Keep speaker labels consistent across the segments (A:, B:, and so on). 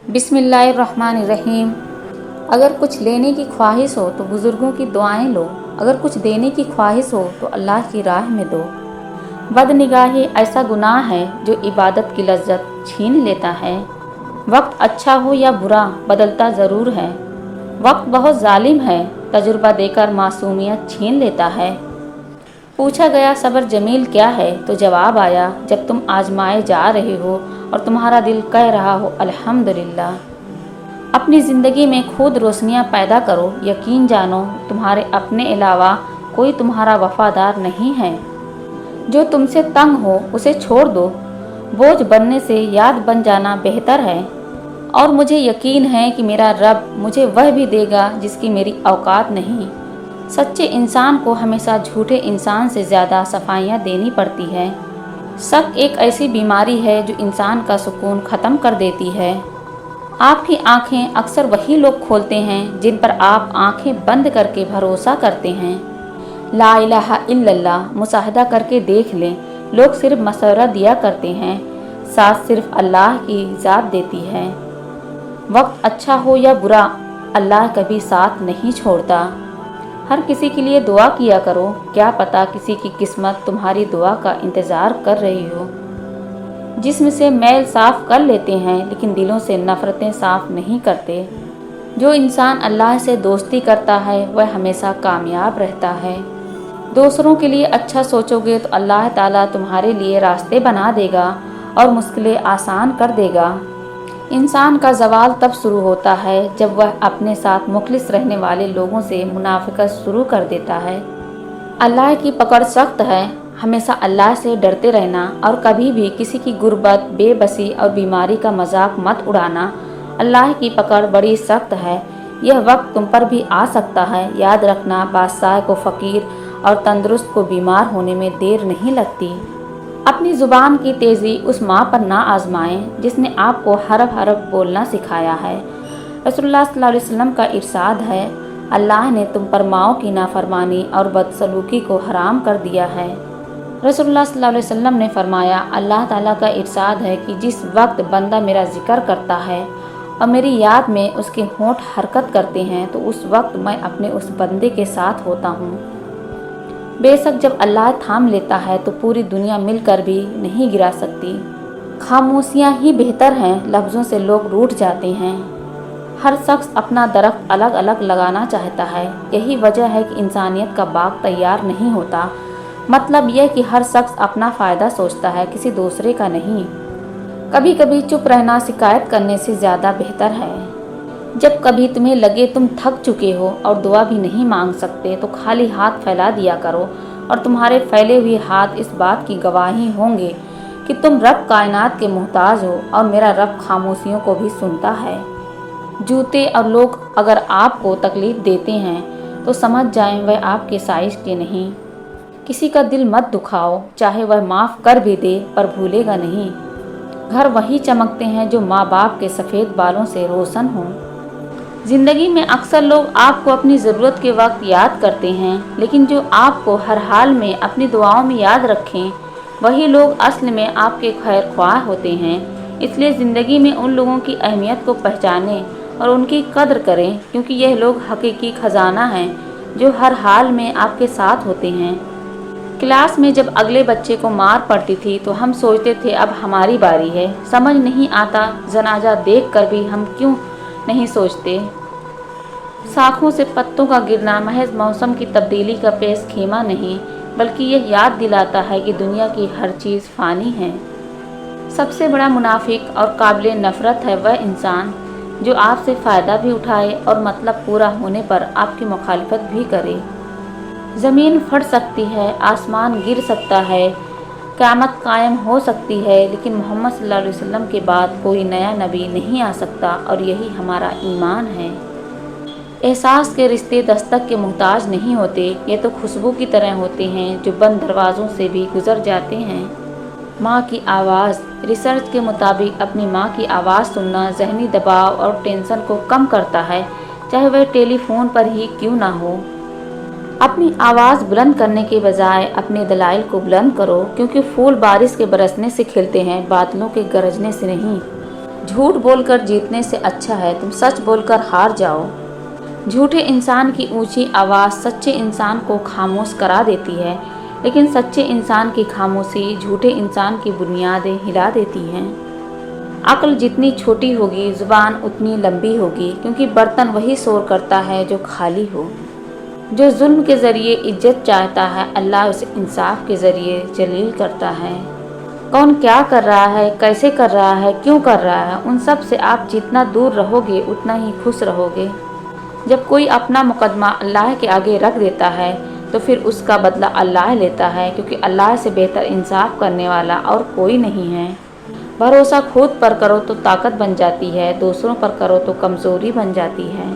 A: बिस्मिल्लाहिर्रहमानिर्रहीम। अगर कुछ लेने की ख्वाहिश हो तो बुज़ुर्गों की दुआएं लो, अगर कुछ देने की ख्वाहिश हो तो अल्लाह की राह में दो। बदनिगाही ऐसा गुनाह है जो इबादत की लज्जत छीन लेता है। वक्त अच्छा हो या बुरा बदलता ज़रूर है। वक्त बहुत जालिम है, तजुर्बा देकर मासूमियत छीन लेता है। पूछा गया सब्र जमील क्या है तो जवाब आया, जब तुम आजमाए जा रहे हो और तुम्हारा दिल कह रहा हो अल्हम्दुलिल्लाह। अपनी ज़िंदगी में खुद रोशनियाँ पैदा करो, यकीन जानो तुम्हारे अपने अलावा कोई तुम्हारा वफादार नहीं है। जो तुमसे तंग हो उसे छोड़ दो, बोझ बनने से याद बन जाना बेहतर है। और मुझे यकीन है कि मेरा रब मुझे वह भी देगा जिसकी मेरी औकात नहीं। सच्चे इंसान को हमेशा झूठे इंसान से ज़्यादा सफाइयाँ देनी पड़ती है। शक एक ऐसी बीमारी है जो इंसान का सुकून ख़त्म कर देती है। आपकी आंखें अक्सर वही लोग खोलते हैं जिन पर आप आंखें बंद करके भरोसा करते हैं। ला इलाहा इल्लल्लाह मुशाहिदा करके देख लें, लोग सिर्फ मशवरा दिया करते हैं, साथ सिर्फ अल्लाह की ज़ात देती है। वक्त अच्छा हो या बुरा अल्लाह कभी साथ नहीं छोड़ता। हर किसी के लिए दुआ किया करो, क्या पता किसी की किस्मत तुम्हारी दुआ का इंतज़ार कर रही हो। जिस्म से मैल साफ़ कर लेते हैं लेकिन दिलों से नफ़रतें साफ़ नहीं करते। जो इंसान अल्लाह से दोस्ती करता है वह हमेशा कामयाब रहता है। दूसरों के लिए अच्छा सोचोगे तो अल्लाह ताला तुम्हारे लिए रास्ते बना देगा और मुश्किलें आसान कर देगा। इंसान का ज़वाल तब शुरू होता है जब वह अपने साथ मुखलिस रहने वाले लोगों से मुनाफिकत शुरू कर देता है। अल्लाह की पकड़ सख्त है, हमेशा अल्लाह से डरते रहना और कभी भी किसी की गुर्बत, बेबसी और बीमारी का मजाक मत उड़ाना। अल्लाह की पकड़ बड़ी सख्त है, यह वक्त तुम पर भी आ सकता है। याद रखना, बादशाह को फ़कीर और तंदुरुस्त को बीमार होने में देर नहीं लगती। अपनी ज़ुबान की तेज़ी उस माँ पर ना आजमाएं जिसने आपको हरफ हरफ बोलना सिखाया है। रसूलुल्लाह सल्लल्लाहु अलैहि वसल्लम का इरशाद है, अल्लाह ने तुम पर माओं की नाफरमानी और बदसलूकी को हराम कर दिया है। रसूलुल्लाह सल्लल्लाहु अलैहि वसल्लम ने फरमाया, अल्लाह ताला का इरशाद है कि जिस वक्त बंदा मेरा जिक्र करता है और मेरी याद में उसके होंठ हरकत करते हैं तो उस वक्त मैं अपने उस बंदे के साथ होता हूँ। बेशक जब अल्लाह थाम लेता है तो पूरी दुनिया मिलकर भी नहीं गिरा सकती। खामोशियाँ ही बेहतर हैं, लफ्ज़ों से लोग रूठ जाते हैं। हर शख्स अपना दरख्त अलग अलग लगाना चाहता है, यही वजह है कि इंसानियत का बाग तैयार नहीं होता। मतलब यह कि हर शख्स अपना फ़ायदा सोचता है, किसी दूसरे का नहीं। कभी कभी चुप रहना शिकायत करने से ज़्यादा बेहतर है। जब कभी तुम्हें लगे तुम थक चुके हो और दुआ भी नहीं मांग सकते तो खाली हाथ फैला दिया करो और तुम्हारे फैले हुए हाथ इस बात की गवाही होंगे कि तुम रब कायनात के मोहताज हो और मेरा रब खामोशियों को भी सुनता है। जूते और लोग अगर आपको तकलीफ़ देते हैं तो समझ जाएं वह आपके साइज के नहीं। किसी का दिल मत दुखाओ, चाहे वह माफ़ कर भी दे पर भूलेगा नहीं। घर वही चमकते हैं जो माँ बाप के सफ़ेद बालों से रोशन हों। ज़िंदगी में अक्सर लोग आपको अपनी ज़रूरत के वक्त याद करते हैं, लेकिन जो आपको हर हाल में अपनी दुआओं में याद रखें वही लोग असल में आपके खैर ख्वाह होते हैं। इसलिए ज़िंदगी में उन लोगों की अहमियत को पहचानें और उनकी कद्र करें, क्योंकि यह लोग हकीकी ख़जाना हैं जो हर हाल में आपके साथ होते हैं। क्लास में जब अगले बच्चे को मार पड़ती थी तो हम सोचते थे अब हमारी बारी है। समझ नहीं आता जनाजा देख कर भी हम क्यों नहीं सोचते। शाखों से पत्तों का गिरना महज मौसम की तब्दीली का पेश खेमा नहीं, बल्कि यह याद दिलाता है कि दुनिया की हर चीज़ फ़ानी है। सबसे बड़ा मुनाफिक और काबिल नफ़रत है वह इंसान जो आपसे फ़ायदा भी उठाए और मतलब पूरा होने पर आपकी मुखालिफत भी करे। ज़मीन फट सकती है, आसमान गिर सकता है, क़यामत कायम हो सकती है, लेकिन मोहम्मद सल्लल्लाहु अलैहि वसल्लम के बाद कोई नया नबी नहीं आ सकता और यही हमारा ईमान है। एहसास के रिश्ते दस्तक के मुहताज नहीं होते, ये तो खुशबू की तरह होते हैं जो बंद दरवाज़ों से भी गुजर जाते हैं। माँ की आवाज़। रिसर्च के मुताबिक अपनी माँ की आवाज़ सुनना ज़हनी दबाव और टेंशन को कम करता है, चाहे वह टेलीफोन पर ही क्यों ना हो। अपनी आवाज़ बुलंद करने के बजाय अपने दलाइल को बुलंद करो, क्योंकि फूल बारिश के बरसने से खिलते हैं, बादलों के गरजने से नहीं। झूठ बोलकर जीतने से अच्छा है तुम सच बोलकर हार जाओ। झूठे इंसान की ऊंची आवाज़ सच्चे इंसान को खामोश करा देती है, लेकिन सच्चे इंसान की खामोशी झूठे इंसान की बुनियादें हिला देती हैं। अक्ल जितनी छोटी होगी ज़ुबान उतनी लंबी होगी, क्योंकि बर्तन वही शोर करता है जो खाली हो। जो जुल्म के ज़रिए इज्जत चाहता है अल्लाह उसे इंसाफ के ज़रिए जलील करता है। कौन क्या कर रहा है, कैसे कर रहा है, क्यों कर रहा है, उन सब से आप जितना दूर रहोगे उतना ही खुश रहोगे। जब कोई अपना मुकदमा अल्लाह के आगे रख देता है तो फिर उसका बदला अल्लाह लेता है, क्योंकि अल्लाह से बेहतर इंसाफ करने वाला और कोई नहीं है। भरोसा खुद पर करो तो ताकत बन जाती है, दूसरों पर करो तो कमज़ोरी बन जाती है।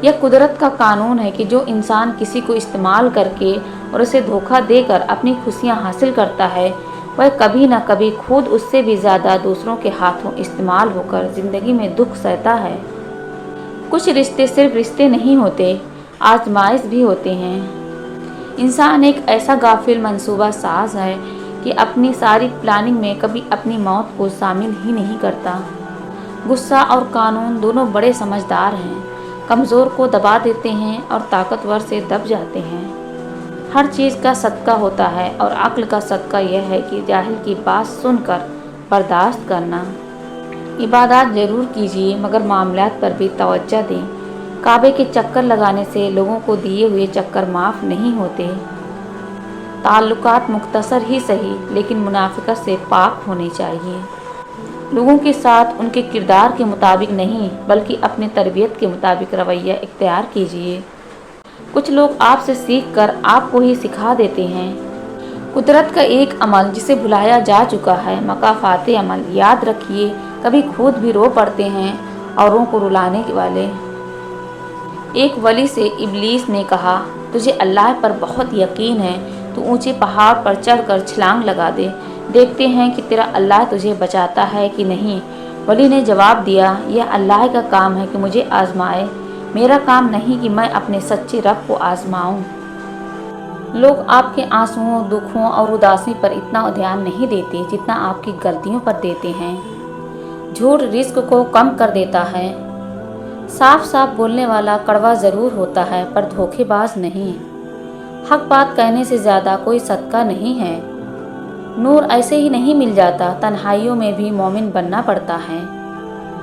A: यह कुदरत का कानून है कि जो इंसान किसी को इस्तेमाल करके और उसे धोखा देकर अपनी खुशियाँ हासिल करता है वह कभी न कभी खुद उससे भी ज़्यादा दूसरों के हाथों इस्तेमाल होकर ज़िंदगी में दुख सहता है। कुछ रिश्ते सिर्फ रिश्ते नहीं होते, आजमाइश भी होते हैं। इंसान एक ऐसा गाफिल मंसूबा साज है कि अपनी सारी प्लानिंग में कभी अपनी मौत को शामिल ही नहीं करता। गुस्सा और कानून दोनों बड़े समझदार हैं, कमज़ोर को दबा देते हैं और ताकतवर से दब जाते हैं। हर चीज़ का सदका होता है और अक्ल का सदका यह है कि जाहिल की बात सुनकर बर्दाश्त करना। इबादत ज़रूर कीजिए मगर मामलात पर भी तवज्जो दें। काबे के चक्कर लगाने से लोगों को दिए हुए चक्कर माफ़ नहीं होते। ताल्लुकात मुख्तसर ही सही लेकिन मुनाफिकत से पाक होने चाहिए। लोगों के साथ उनके किरदार के मुताबिक नहीं बल्कि अपनी तरबियत के मुताबिक रवैया इख्तियार कीजिए। कुछ लोग आपसे सीख कर आपको ही सिखा देते हैं। कुदरत का एक अमल जिसे भुलाया जा चुका है मकाफाते अमल, याद रखिए कभी खुद भी रो पड़ते हैं औरों को रुलाने वाले। एक वली से इब्लीस ने कहा, तुझे अल्लाह पर बहुत यकीन है, तो ऊंचे पहाड़ पर चढ़कर छलांग लगा दे, देखते हैं कि तेरा अल्लाह तुझे बचाता है कि नहीं। वली ने जवाब दिया, यह अल्लाह का काम है कि मुझे आजमाए, मेरा काम नहीं कि मैं अपने सच्चे रब को आजमाऊं। लोग आपके आंसुओं, दुखों और उदासी पर इतना ध्यान नहीं देते जितना आपकी गलतियों पर देते हैं। झूठ रिस्क को कम कर देता है। साफ साफ बोलने वाला कड़वा ज़रूर होता है पर धोखेबाज नहीं। हक बात कहने से ज़्यादा कोई सदका नहीं है। नूर ऐसे ही नहीं मिल जाता, तन्हाइयों में भी मोमिन बनना पड़ता है।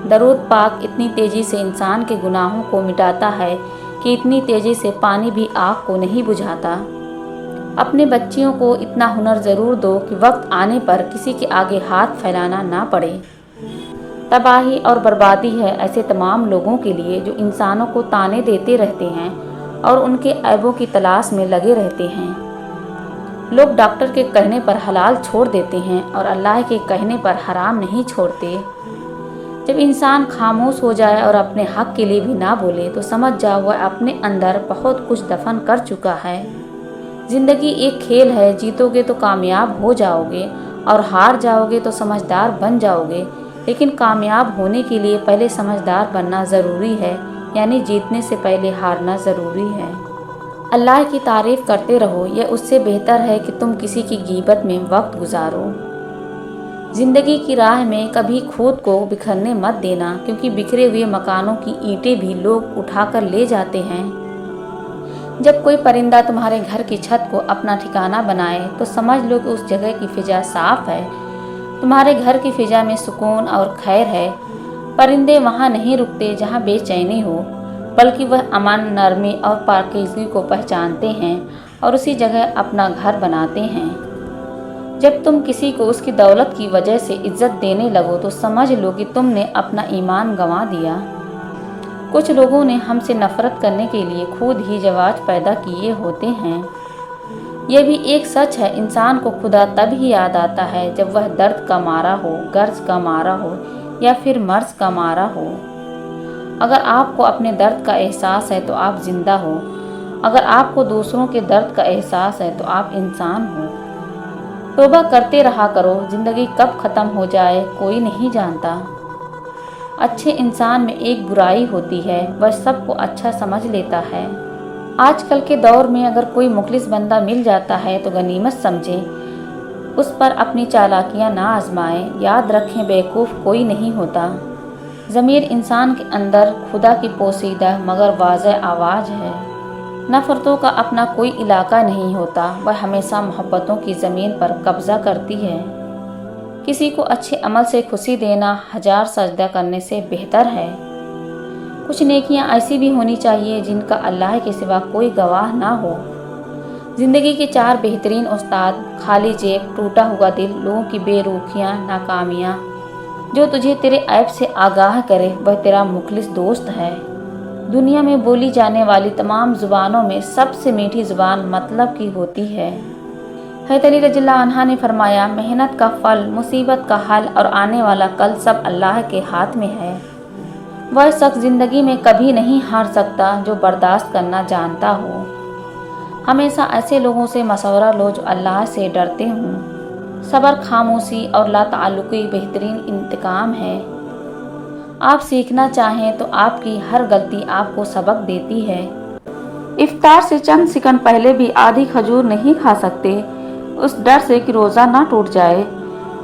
A: दरूद पाक इतनी तेज़ी से इंसान के गुनाहों को मिटाता है कि इतनी तेज़ी से पानी भी आग को नहीं बुझाता। अपने बच्चियों को इतना हुनर ज़रूर दो कि वक्त आने पर किसी के आगे हाथ फैलाना ना पड़े। तबाही और बर्बादी है ऐसे तमाम लोगों के लिए जो इंसानों को ताने देते रहते हैं और उनके ऐबों की तलाश में लगे रहते हैं। लोग डॉक्टर के कहने पर हलाल छोड़ देते हैं और अल्लाह के कहने पर हराम नहीं छोड़ते। जब इंसान खामोश हो जाए और अपने हक के लिए भी ना बोले तो समझ जाओ वह अपने अंदर बहुत कुछ दफन कर चुका है। ज़िंदगी एक खेल है, जीतोगे तो कामयाब हो जाओगे और हार जाओगे तो समझदार बन जाओगे, लेकिन कामयाब होने के लिए पहले समझदार बनना ज़रूरी है, यानी जीतने से पहले हारना ज़रूरी है। अल्लाह की तारीफ़ करते रहो, यह उससे बेहतर है कि तुम किसी की गीबत में वक्त गुजारो। ज़िंदगी की राह में कभी खुद को बिखरने मत देना, क्योंकि बिखरे हुए मकानों की ईंटें भी लोग उठाकर ले जाते हैं। जब कोई परिंदा तुम्हारे घर की छत को अपना ठिकाना बनाए तो समझ लो कि उस जगह की फ़िज़ा साफ़ है, तुम्हारे घर की फ़िज़ा में सुकून और खैर है। परिंदे वहाँ नहीं रुकते जहाँ बेचैनी हो, बल्कि वह अमन, नरमी और पाकीज़गी को पहचानते हैं और उसी जगह अपना घर बनाते हैं। जब तुम किसी को उसकी दौलत की वजह से इज्जत देने लगो तो समझ लो कि तुमने अपना ईमान गंवा दिया। कुछ लोगों ने हमसे नफ़रत करने के लिए खुद ही जवाज पैदा किए होते हैं। यह भी एक सच है, इंसान को खुदा तब ही याद आता है जब वह दर्द का मारा हो, गर्ज का मारा हो या फिर मर्ज का मारा हो। अगर आपको अपने दर्द का एहसास है तो आप जिंदा हो, अगर आपको दूसरों के दर्द का एहसास है तो आप इंसान हो। तौबा करते रहा करो, ज़िंदगी कब ख़त्म हो जाए कोई नहीं जानता। अच्छे इंसान में एक बुराई होती है, वह सबको अच्छा समझ लेता है। आजकल के दौर में अगर कोई मुखलिस बंदा मिल जाता है तो गनीमत समझें, उस पर अपनी चालाकियाँ ना आजमाएं। याद रखें, बेवकूफ़ कोई नहीं होता। ज़मीर इंसान के अंदर खुदा की पोशीदा मगर वाज़ेह आवाज़ है। नफ़रतों का अपना कोई इलाका नहीं होता, वह हमेशा मोहब्बतों की ज़मीन पर कब्ज़ा करती है। किसी को अच्छे अमल से खुशी देना 1000 सजदा करने से बेहतर है। कुछ नेकियां ऐसी भी होनी चाहिए जिनका अल्लाह के सिवा कोई गवाह ना हो। ज़िंदगी के 4 बेहतरीन उस्ताद: खाली जेब, टूटा हुआ दिल, लोगों की बेरुखियाँ, नाकामियाँ। जो तुझे तेरे ऐब से आगाह करे वह तेरा मुखलिस दोस्त है। दुनिया में बोली जाने वाली तमाम ज़ुबानों में सबसे मीठी ज़ुबान मतलब की होती है। हज़रत अली रज़ियल्लाहु अन्हा ने फरमाया, मेहनत का फल, मुसीबत का हल और आने वाला कल सब अल्लाह के हाथ में है। वह शख्स ज़िंदगी में कभी नहीं हार सकता जो बर्दाश्त करना जानता हो। हमेशा ऐसे लोगों से मशवरा लो जो अल्लाह से डरते हों। सब्र, खामोशी और लाताल्लुकी बेहतरीन इंतकाम है। आप सीखना चाहें तो आपकी हर गलती आपको सबक देती है। इफ्तार से चंद सेकंड पहले भी आधी खजूर नहीं खा सकते, उस डर से कि रोज़ा ना टूट जाए।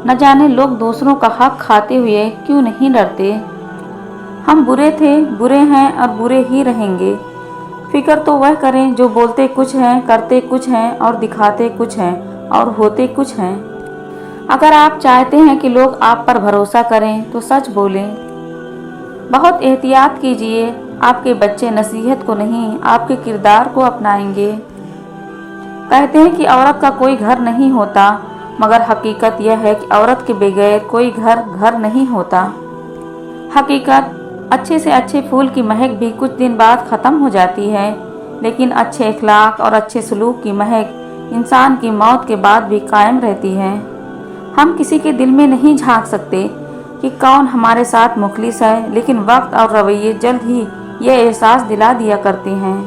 A: न जाने लोग दूसरों का हक खाते हुए क्यों नहीं डरते। हम बुरे थे, बुरे हैं और बुरे ही रहेंगे। फिक्र तो वह करें जो बोलते कुछ हैं, करते कुछ हैं और दिखाते कुछ हैं और होते कुछ हैं। अगर आप चाहते हैं कि लोग आप पर भरोसा करें तो सच बोलें। बहुत एहतियात कीजिए, आपके बच्चे नसीहत को नहीं आपके किरदार को अपनाएंगे। कहते हैं कि औरत का कोई घर नहीं होता, मगर हकीकत यह है कि औरत के बगैर कोई घर नहीं होता। हकीकत, अच्छे से अच्छे फूल की महक भी कुछ दिन बाद ख़त्म हो जाती है, लेकिन अच्छे अखलाक और अच्छे सलूक की महक इंसान की मौत के बाद भी कायम रहती है। हम किसी के दिल में नहीं झांक सकते कि कौन हमारे साथ मुखलिस है, लेकिन वक्त और रवैये जल्द ही यह एहसास दिला दिया करते हैं।